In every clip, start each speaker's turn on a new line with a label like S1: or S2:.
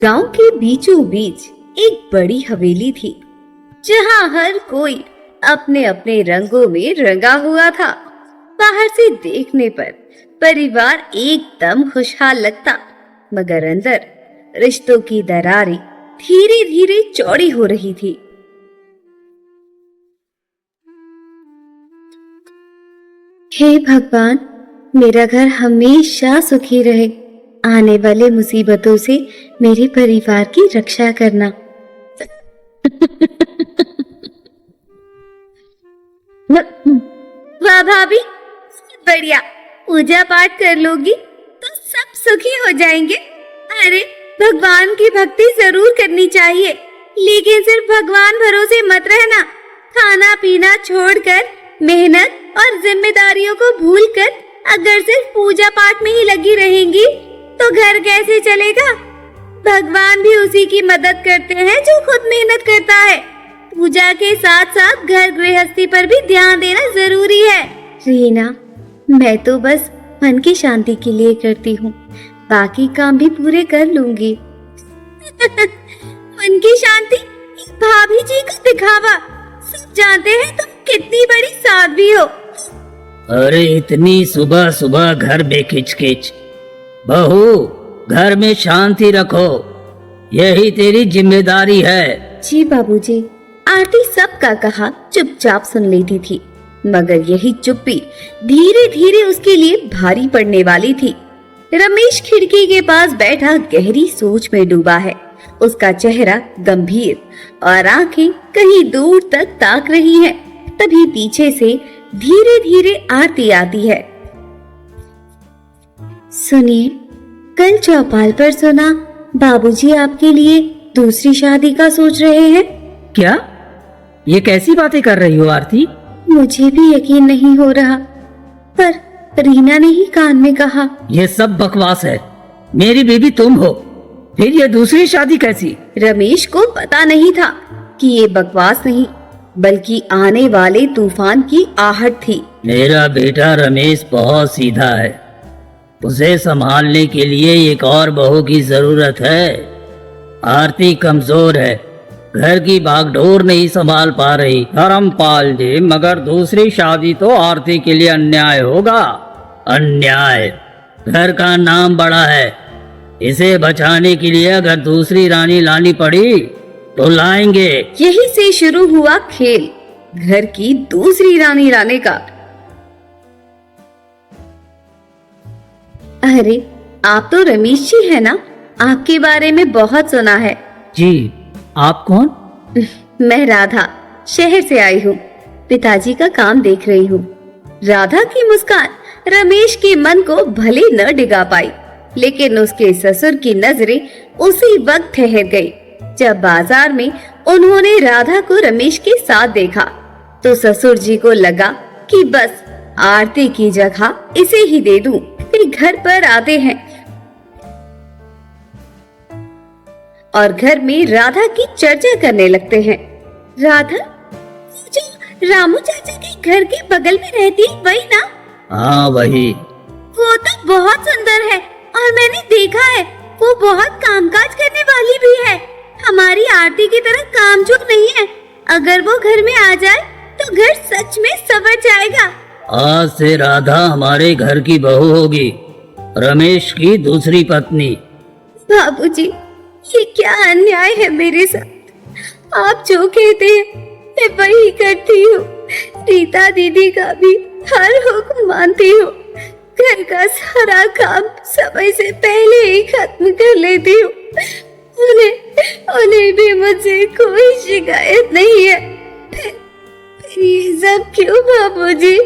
S1: गांव के बीचों बीच एक बड़ी हवेली थी, जहां हर कोई अपने अपने रंगों में रंगा हुआ था। बाहर से देखने पर परिवार एकदम खुशहाल लगता, मगर अंदर रिश्तों की दरारें धीरे धीरे चौड़ी हो रही थी। हे भगवान, मेरा घर हमेशा सुखी रहे। आने वाले मुसीबतों से मेरे परिवार की रक्षा करना। वाह भाभी, बढ़िया। पूजा पाठ कर लोगी तो सब सुखी हो जाएंगे। अरे, भगवान की भक्ति जरूर करनी चाहिए, लेकिन सिर्फ भगवान भरोसे मत रहना। खाना पीना छोड़कर मेहनत और जिम्मेदारियों को भूलकर अगर सिर्फ पूजा पाठ में ही लगी रहेंगी तो घर कैसे चलेगा। भगवान भी उसी की मदद करते हैं जो खुद मेहनत करता है। पूजा के साथ साथ घर गृहस्थी पर भी ध्यान देना जरूरी है। रीना, मैं तो बस मन की शांति के लिए करती हूँ, बाकी काम भी पूरे कर लूंगी। मन की शांति? भाभी जी को दिखावा। सब जानते हैं तुम कितनी बड़ी साध्वी हो।
S2: अरे, इतनी सुबह सुबह घर में खिचखिच। बहू, घर में शांति रखो, यही तेरी जिम्मेदारी है।
S1: जी बाबूजी। आरती सबका कहा चुपचाप सुन लेती थी, मगर यही चुप्पी धीरे धीरे उसके लिए भारी पड़ने वाली थी। रमेश खिड़की के पास बैठा गहरी सोच में डूबा है। उसका चेहरा गंभीर और आंखें कहीं दूर तक ताक रही हैं। तभी पीछे से धीरे धीरे आरती आती है। सुनिए, कल चौपाल पर सुना बाबूजी आपके लिए दूसरी शादी का सोच रहे हैं।
S2: क्या? ये कैसी बातें कर रही हो आरती?
S1: मुझे भी यकीन नहीं हो रहा, पर रीना ने ही कान में कहा।
S2: ये सब बकवास है। मेरी बीवी तुम हो, फिर ये दूसरी शादी कैसी?
S1: रमेश को पता नहीं था कि ये बकवास नहीं बल्कि आने वाले तूफान की आहट थी।
S2: मेरा बेटा रमेश बहुत सीधा है, उसे संभालने के लिए एक और बहू की जरूरत है। आरती कमजोर है, घर की बागडोर नहीं संभाल पा रही। धर्मपाल जी, मगर दूसरी शादी तो आरती के लिए अन्याय होगा। अन्याय? घर का नाम बड़ा है, इसे बचाने के लिए अगर दूसरी रानी लानी पड़ी तो लाएंगे।
S1: यही से शुरू हुआ खेल, घर की दूसरी रानी लाने का। अरे, आप तो रमेश जी है ना? आपके बारे में बहुत सुना है।
S2: जी, आप कौन?
S1: मैं राधा, शहर से आई हूँ। पिताजी का काम देख रही हूँ। राधा की मुस्कान रमेश के मन को भले न डिगा पाई, लेकिन उसके ससुर की नजरें उसी वक्त ठहर गई। जब बाजार में उन्होंने राधा को रमेश के साथ देखा तो ससुर जी को लगा कि बस आरती की जगह इसे ही दे दूं। वे घर पर आते हैं और घर में राधा की चर्चा करने लगते हैं। राधा, जो रामू चाचा के घर के बगल में रहती है, वही ना?
S2: हाँ, वही।
S1: वो तो बहुत सुंदर है और मैंने देखा है वो बहुत कामकाज करने वाली भी है। हमारी आरती की तरह कामचोर नहीं है। अगर वो घर में आ जाए तो घर सच में संवर जाएगा।
S2: आज से राधा हमारे घर की बहू होगी, रमेश की दूसरी पत्नी।
S1: बाबूजी, ये क्या अन्याय है मेरे साथ। आप जो कहते हैं मैं वही करती हूँ। रीता दीदी का भी हर हुक्म मानती हूँ। घर का सारा काम समय से पहले ही खत्म कर लेती हूँ। उन्हें भी मुझसे कोई शिकायत नहीं है। फिर ये सब क्यों बाबूजी?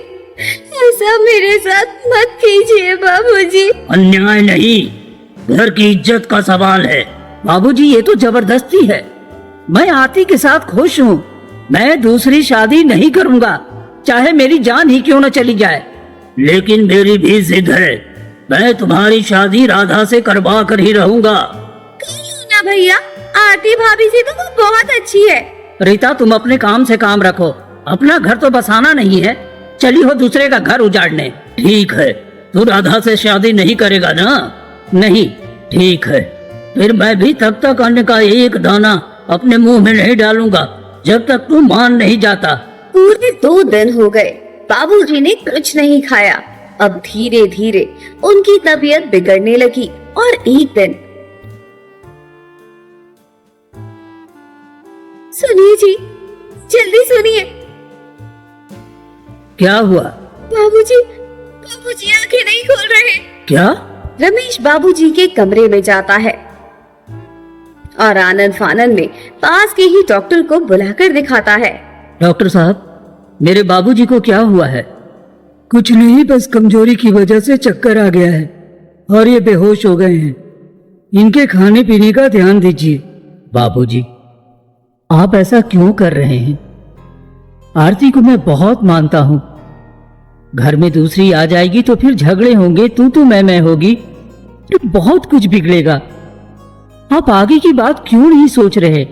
S1: ऐसा मेरे साथ मत कीजिए बाबूजी।
S2: अन्याय नहीं, घर की इज्जत का सवाल है। बाबूजी, ये तो जबरदस्ती है। मैं आरती के साथ खुश हूँ। मैं दूसरी शादी नहीं करूँगा, चाहे मेरी जान ही क्यों न चली जाए। लेकिन मेरी भी जिद है, मैं तुम्हारी शादी राधा से करवा कर ही रहूँगा।
S1: ना भैया, आरती भाभी से तो वो बहुत अच्छी है।
S2: रीता, तुम अपने काम से काम रखो, अपना घर तो बसाना नहीं है। चली हो दूसरे का घर उजाड़ने। ठीक है, तू राधा से शादी नहीं करेगा ना? नहीं, ठीक है, फिर मैं भी तब तक अन्न का एक दाना अपने मुंह में नहीं डालूंगा जब तक तू मान नहीं जाता।
S1: पूरे 2 दिन हो गए बाबूजी ने कुछ नहीं खाया। अब धीरे धीरे उनकी तबीयत बिगड़ने लगी और एक दिन, सुनिए जी, जल्दी सुनिए।
S2: क्या हुआ?
S1: बाबूजी बाबूजी आंखें नहीं खोल रहे।
S2: क्या?
S1: रमेश बाबूजी के कमरे में जाता है और आनंद फानन में पास के ही डॉक्टर को बुलाकर दिखाता है।
S2: डॉक्टर साहब, मेरे बाबूजी को क्या हुआ है? कुछ नहीं, बस कमजोरी की वजह से चक्कर आ गया है और ये बेहोश हो गए हैं। इनके खाने पीने का ध्यान दीजिए। बाबूजी, आप ऐसा क्यों कर रहे हैं? आरती को मैं बहुत मानता हूं। घर में दूसरी आ जाएगी तो फिर झगड़े होंगे, तू मैं होगी, तो बहुत कुछ बिगड़ेगा। आप आगे की बात क्यों नहीं सोच रहे?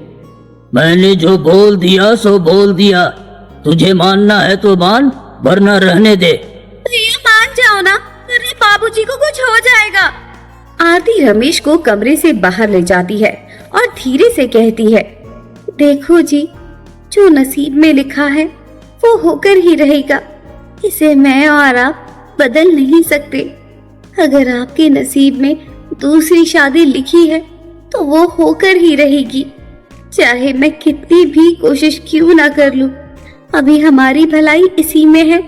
S2: मैंने जो बोल दिया सो बोल दिया। तुझे मानना है तो मान, वरना रहने दे।
S1: भैया मान जाओ ना, वरना बाबूजी को कुछ हो जाएगा। आरती रमेश को कमरे से बाहर ले जाती है और धीरे से कहती है, देखो जी, जो नसीब में लिखा है वो होकर ही रहेगा। इसे मैं और आप बदल नहीं सकते। अगर आपके नसीब में दूसरी शादी लिखी है तो वो होकर ही रहेगी, चाहे मैं कितनी भी कोशिश क्यों ना कर लूं। अभी हमारी भलाई इसी में है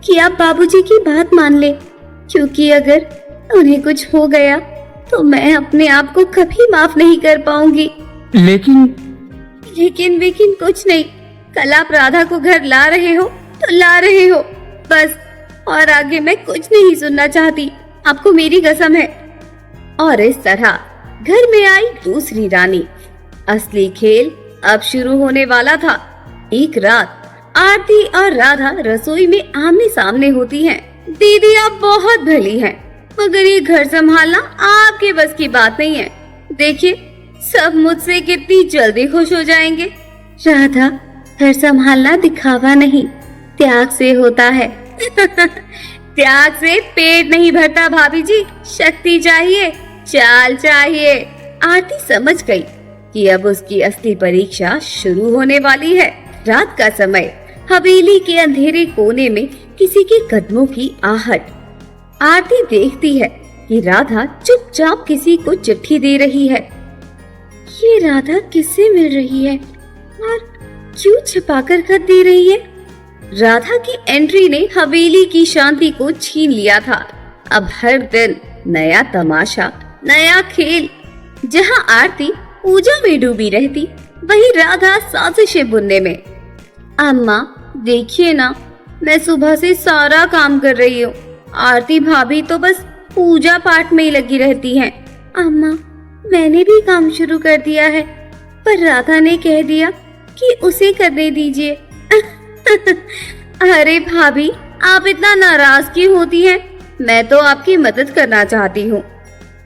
S1: कि आप बाबूजी की बात मान ले, क्योंकि अगर उन्हें कुछ हो गया तो मैं अपने आप को कभी माफ नहीं कर पाऊंगी।
S2: लेकिन
S1: कुछ नहीं। कल आप राधा को घर ला रहे हो तो ला रहे हो, बस। और आगे मैं कुछ नहीं सुनना चाहती, आपको मेरी कसम है। और इस तरह घर में आई दूसरी रानी। असली खेल अब शुरू होने वाला था। एक रात आरती और राधा रसोई में आमने सामने होती हैं। दीदी आप बहुत भली हैं, मगर ये घर संभालना आपके बस की बात नहीं है। देखिए सब मुझसे कितनी जल्दी खुश हो जाएंगे। राधा, घर संभालना दिखावा नहीं, त्याग से होता है। त्याग से पेट नहीं भरता भाभी जी, शक्ति चाहिए, चाल चाहिए। आरती समझ गई कि अब उसकी असली परीक्षा शुरू होने वाली है। रात का समय, हवेली के अंधेरे कोने में किसी के कदमों की आहट। आरती देखती है कि राधा चुपचाप किसी को चिट्ठी दे रही है। ये राधा किससे मिल रही है और क्यों छिपाकर खत दे रही है? राधा की एंट्री ने हवेली की शांति को छीन लिया था। अब हर दिन नया तमाशा, नया खेल। जहां आरती पूजा में डूबी रहती, वहीं राधा साजिशें बुनने में। अम्मा देखिए ना, मैं सुबह से सारा काम कर रही हूँ। आरती भाभी तो बस पूजा पाठ में ही लगी रहती हैं। अम्मा मैंने भी काम शुरू कर दिया है, पर राधा ने कह दिया कि उसे करने दीजिए। अरे भाभी, आप इतना नाराज क्यों होती हैं? मैं तो आपकी मदद करना चाहती हूँ।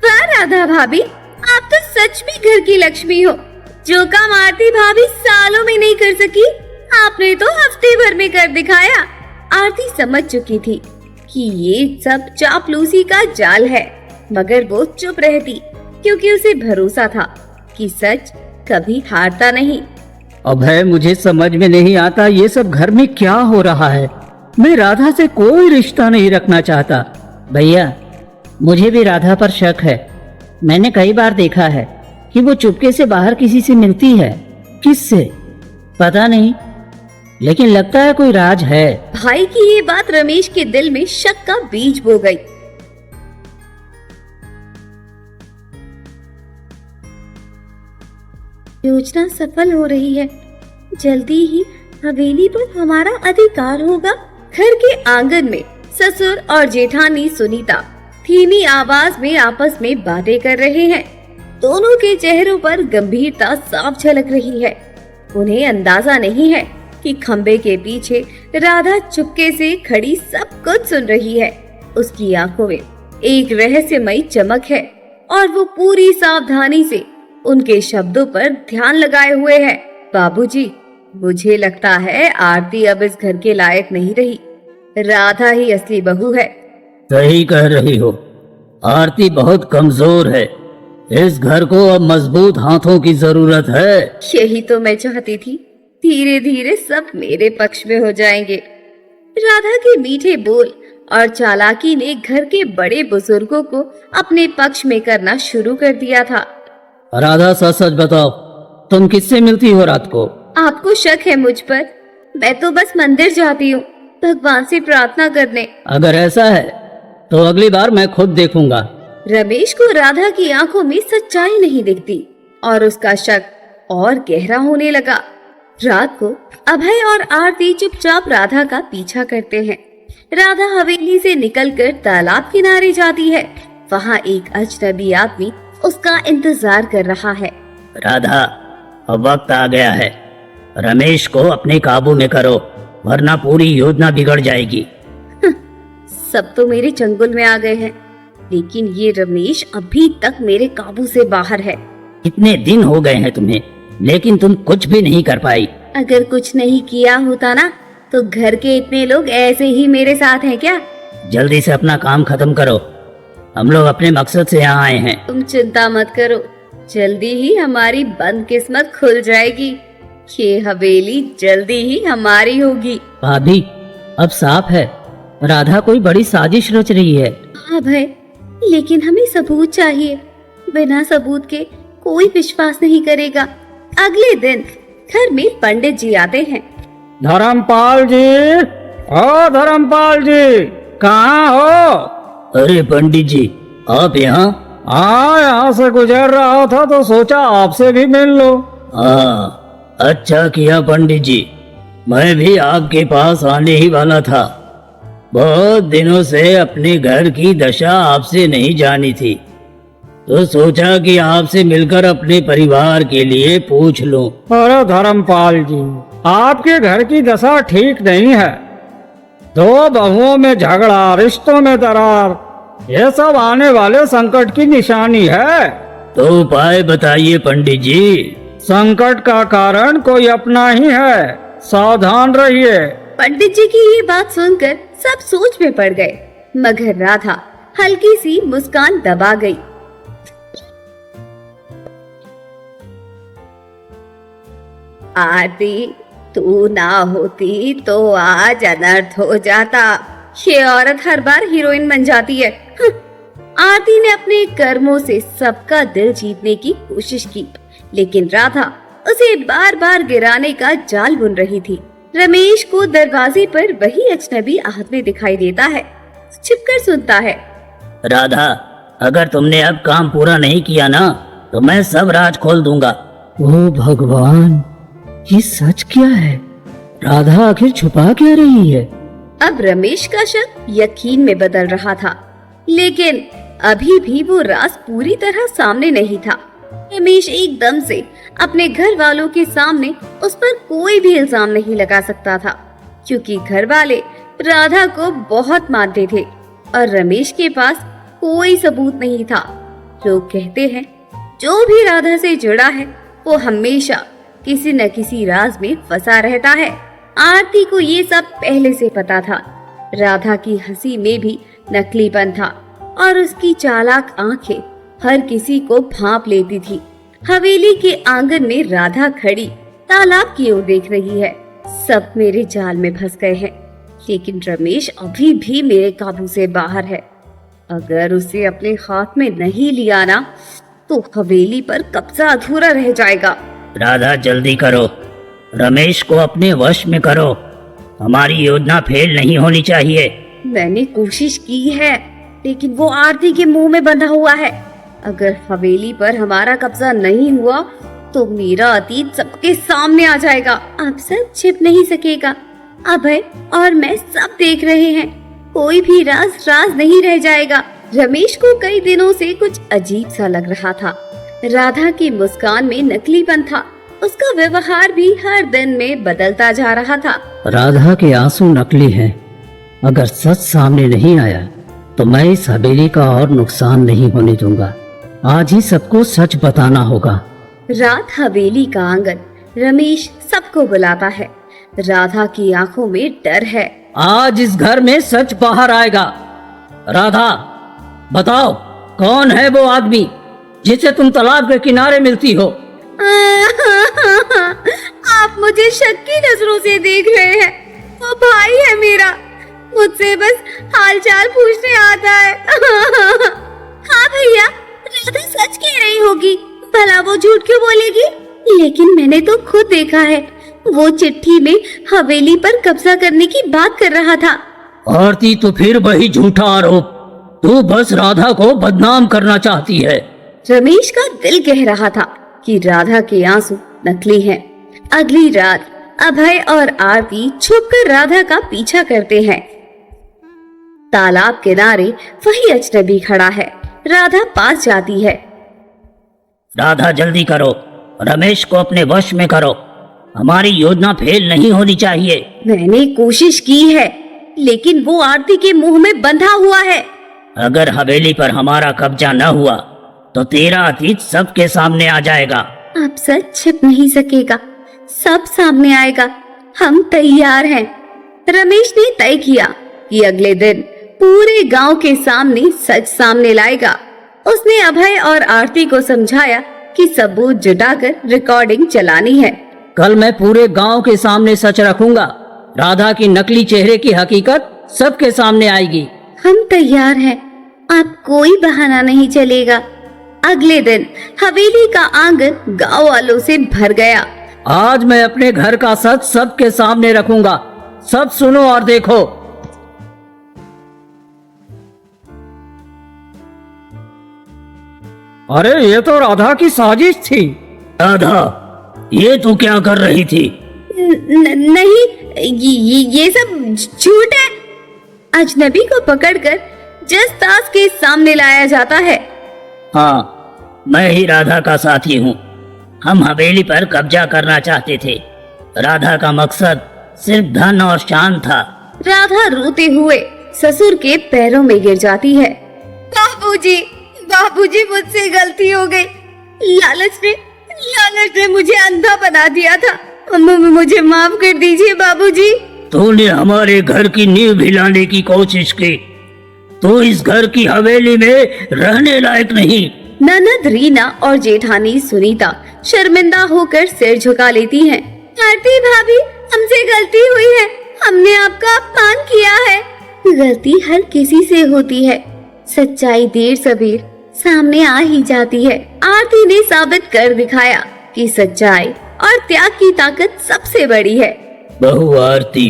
S1: वाह राधा भाभी, आप तो सच में घर की लक्ष्मी हो। जो काम आरती भाभी सालों में नहीं कर सकी, आपने तो हफ्ते भर में कर दिखाया। आरती समझ चुकी थी कि ये सब चापलूसी का जाल है, मगर वो चुप रहती क्योंकि उसे भरोसा था कि सच कभी हारता नहीं।
S2: अभय, मुझे समझ में नहीं आता ये सब घर में क्या हो रहा है। मैं राधा से कोई रिश्ता नहीं रखना चाहता। भैया, मुझे भी राधा पर शक है। मैंने कई बार देखा है कि वो चुपके से बाहर किसी से मिलती है। किससे पता नहीं, लेकिन लगता है कोई राज है।
S1: भाई की ये बात रमेश के दिल में शक का बीज बो गई। योजना सफल हो रही है। जल्दी ही हवेली पर हमारा अधिकार होगा। घर के आंगन में ससुर और जेठानी सुनीता धीमी आवाज में आपस में बातें कर रहे हैं। दोनों के चेहरों पर गंभीरता साफ झलक रही है। उन्हें अंदाजा नहीं है कि खंबे के पीछे राधा चुपके से खड़ी सब कुछ सुन रही है। उसकी आंखों में एक रहस्यमयी चमक है और वो पूरी सावधानी से उनके शब्दों पर ध्यान लगाए हुए है। बाबूजी, मुझे लगता है आरती अब इस घर के लायक नहीं रही। राधा ही असली बहू है।
S2: सही कह रही हो, आरती बहुत कमजोर है। इस घर को अब मजबूत हाथों की जरूरत है।
S1: यही तो मैं चाहती थी। धीरे धीरे सब मेरे पक्ष में हो जाएंगे। राधा के मीठे बोल और चालाकी ने घर के बड़े बुजुर्गों को अपने पक्ष में करना शुरू कर दिया था।
S2: राधा सच सच बताओ, तुम किससे मिलती हो रात को?
S1: आपको शक है मुझ पर? मैं तो बस मंदिर जाती हूँ भगवान से प्रार्थना करने।
S2: अगर ऐसा है तो अगली बार मैं खुद देखूंगा।
S1: रमेश को राधा की आंखों में सच्चाई नहीं दिखती और उसका शक और गहरा होने लगा। रात को अभय और आरती चुपचाप राधा का पीछा करते हैं। राधा हवेली से निकलकर तालाब किनारे जाती है। वहाँ एक अजनबी आदमी उसका इंतजार कर रहा है।
S2: राधा, अब वक्त आ गया है। रमेश को अपने काबू में करो, वरना पूरी योजना बिगड़ जाएगी।
S1: सब तो मेरे चंगुल में आ गए हैं, लेकिन ये रमेश अभी तक मेरे काबू से बाहर है।
S2: कितने दिन हो गए हैं तुम्हें, लेकिन तुम कुछ भी नहीं कर पाई।
S1: अगर कुछ नहीं किया होता ना, तो घर के इतने लोग ऐसे ही मेरे साथ हैं क्या?
S2: जल्दी से अपना काम खत्म करो, हम लोग अपने मकसद से यहाँ आए हैं।
S1: तुम चिंता मत करो, जल्दी ही हमारी बंद किस्मत खुल जाएगी। ये हवेली जल्दी ही हमारी होगी।
S2: भाभी, अब साफ है, राधा कोई बड़ी साजिश रच रही है।
S1: हाँ भाई, लेकिन हमें सबूत चाहिए। बिना सबूत के कोई विश्वास नहीं करेगा। अगले दिन घर में पंडित जी आते हैं।
S3: धर्मपाल जी, ओ धर्मपाल जी, कहाँ हो?
S2: अरे पंडित जी, आप यहाँ?
S3: हाँ, यहाँ से गुजर रहा था तो सोचा आपसे भी मिल लो।
S2: हाँ, अच्छा किया पंडित जी, मैं भी आपके पास आने ही वाला था। बहुत दिनों से अपने घर की दशा आपसे नहीं जानी थी, तो सोचा कि आपसे मिलकर अपने परिवार के लिए पूछ लूं।
S3: अरे धर्मपाल जी, आपके घर की दशा ठीक नहीं है। दो बहुओं में झगड़ा, रिश्तों में दरार, ये सब आने वाले संकट की निशानी है।
S2: तो उपाय बताइए पंडित जी।
S3: संकट का कारण कोई अपना ही है, सावधान रहिए।
S1: पंडित जी की ये बात सुनकर सब सोच में पड़ गए, मगर राधा हल्की सी मुस्कान दबा गई। आरती, तू ना होती तो आज अनर्थ हो जाता। ये औरत हर बार हीरोइन बन जाती है। आरती ने अपने कर्मों से सबका दिल जीतने की कोशिश की, लेकिन राधा उसे बार बार गिराने का जाल बुन रही थी। रमेश को दरवाजे पर वही अजनबी आदमी दिखाई देता है। छिपकर सुनता है।
S2: राधा, अगर तुमने अब काम पूरा नहीं किया ना, तो मैं सब राज खोल दूंगा।
S3: ओ भगवान, ये सच क्या है? राधा आखिर छुपा क्या रही है?
S1: अब रमेश का शक यकीन में बदल रहा था, लेकिन अभी भी वो राज पूरी तरह सामने नहीं था। रमेश एकदम से अपने घर वालों के सामने उस पर कोई भी इल्जाम नहीं लगा सकता था, क्योंकि घर वाले राधा को बहुत मानते थे और रमेश के पास कोई सबूत नहीं था। लोग कहते हैं जो भी राधा से जुड़ा है वो हमेशा किसी न किसी राज में फंसा रहता है। आरती को ये सब पहले से पता था। राधा की हंसी में भी नकलीपन था और उसकी चालाक आंखें हर किसी को भांप लेती थी। हवेली के आंगन में राधा खड़ी तालाब की ओर देख रही है। सब मेरे जाल में फंस गए हैं, लेकिन रमेश अभी भी मेरे काबू से बाहर है। अगर उसे अपने हाथ में नहीं लिया ना, तो हवेली पर कब्जा अधूरा रह जाएगा।
S2: राधा, जल्दी करो, रमेश को अपने वश में करो। हमारी योजना फेल नहीं होनी चाहिए।
S1: मैंने कोशिश की है, लेकिन वो आरती के मुंह में बंधा हुआ है। अगर हवेली पर हमारा कब्जा नहीं हुआ तो मेरा अतीत सबके सामने आ जाएगा। अब सब छिप नहीं सकेगा। अभय और मैं सब देख रहे हैं, कोई भी राज राज नहीं रह जाएगा। रमेश को कई दिनों से कुछ अजीब सा लग रहा था। राधा की मुस्कान में नकलीपन था। उसका व्यवहार भी हर दिन में बदलता जा रहा था।
S2: राधा के आंसू नकली हैं। अगर सच सामने नहीं आया तो मैं इस हवेली का और नुकसान नहीं होने दूंगा। आज ही सबको सच बताना होगा।
S1: रात हवेली का आंगन। रमेश सबको बुलाता है। राधा की आंखों में डर है।
S2: आज इस घर में सच बाहर आएगा। राधा, बताओ, कौन है वो आदमी जिसे तुम तालाब के किनारे मिलती हो।
S1: आप मुझे शक की नजरों से देख रहे हैं। वो भाई है मेरा, मुझसे बस हालचाल पूछने आता है। हाँ भैया, राधा सच कह रही होगी, भला वो झूठ क्यों बोलेगी? लेकिन मैंने तो खुद देखा है, वो चिट्ठी में हवेली पर कब्जा करने की बात कर रहा था।
S2: आरती, तो फिर वही झूठा आरोप। तू बस राधा को बदनाम करना चाहती है।
S1: रमेश का दिल कह रहा था कि राधा के आंसू नकली हैं। अगली रात अभय और आरती छुपकर राधा का पीछा करते हैं। तालाब किनारे वही अजनबी खड़ा है। राधा पास जाती है।
S2: राधा, जल्दी करो, रमेश को अपने वश में करो। हमारी योजना फेल नहीं होनी चाहिए।
S1: मैंने कोशिश की है, लेकिन वो आरती के मुंह में बंधा हुआ है।
S2: अगर हवेली पर हमारा कब्जा न हुआ तो तेरा अतीत सबके सामने आ जाएगा।
S1: अब सच छिप नहीं सकेगा, सब सामने आएगा। हम तैयार हैं। रमेश ने तय किया कि अगले दिन पूरे गांव के सामने सच सामने लाएगा। उसने अभय और आरती को समझाया कि सबूत जुटाकर रिकॉर्डिंग चलानी है।
S2: कल मैं पूरे गांव के सामने सच रखूंगा। राधा की नकली चेहरे की हकीकत सबके सामने आएगी।
S1: हम तैयार हैं, अब कोई बहाना नहीं चलेगा। अगले दिन हवेली का आंगन गांव वालों से भर गया।
S2: आज मैं अपने घर का सच सबके सामने रखूंगा। सब सुनो और देखो।
S3: अरे ये तो राधा की साजिश थी।
S2: राधा, ये तू क्या कर रही थी?
S1: नहीं, ये सब झूठ है। अजनबी को पकड़कर जज ताश के सामने लाया जाता है।
S2: हाँ, मैं ही राधा का साथी हूँ। हम हवेली पर कब्जा करना चाहते थे। राधा का मकसद सिर्फ धन और शान था। राधा
S1: रोते हुए ससुर के पैरों में गिर जाती है। बाबूजी, बाबूजी, मुझसे गलती हो गई। लालच ने मुझे अंधा बना दिया था। मुझे माफ कर दीजिए बाबूजी।
S2: तूने हमारे घर की नींव हिलाने की कोशिश की। तू इस घर की हवेली में रहने लायक नहीं।
S1: ननद रीना और जेठानी सुनीता शर्मिंदा होकर सिर झुका लेती हैं। आरती भाभी, हमसे गलती हुई है। हमने आपका अपमान किया है। गलती हर किसी से होती है। सच्चाई देर सबेर सामने आ ही जाती है। आरती ने साबित कर दिखाया कि सच्चाई और त्याग की ताकत सबसे बड़ी है।
S2: बहू आरती,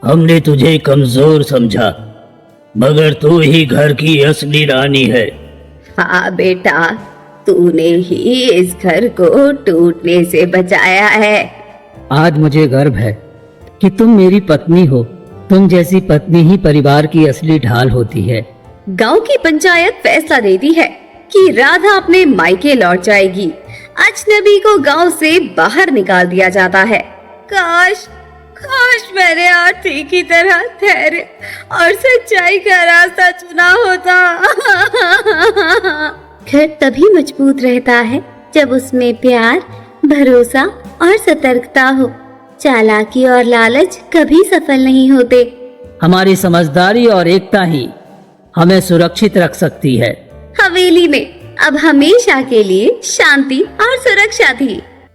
S2: हमने तुझे कमजोर समझा, मगर तू ही घर की असली रानी है।
S1: हाँ बेटा, तूने ही इस घर को टूटने से बचाया है।
S2: आज मुझे गर्व है कि तुम मेरी पत्नी हो। तुम जैसी पत्नी ही परिवार की असली ढाल होती है।
S1: गांव की पंचायत फैसला देती है कि राधा अपने मायके लौट जाएगी। अजनबी को गांव से बाहर निकाल दिया जाता है। काश मैंने आरती की तरह धैर्य और सच्चाई का रास्ता चुना होता। घर तभी मजबूत रहता है जब उसमें प्यार, भरोसा और सतर्कता हो। चालाकी और लालच कभी सफल नहीं होते।
S2: हमारी समझदारी और एकता ही हमें सुरक्षित रख सकती है।
S1: हवेली में अब हमेशा के लिए शांति और सुरक्षा थी।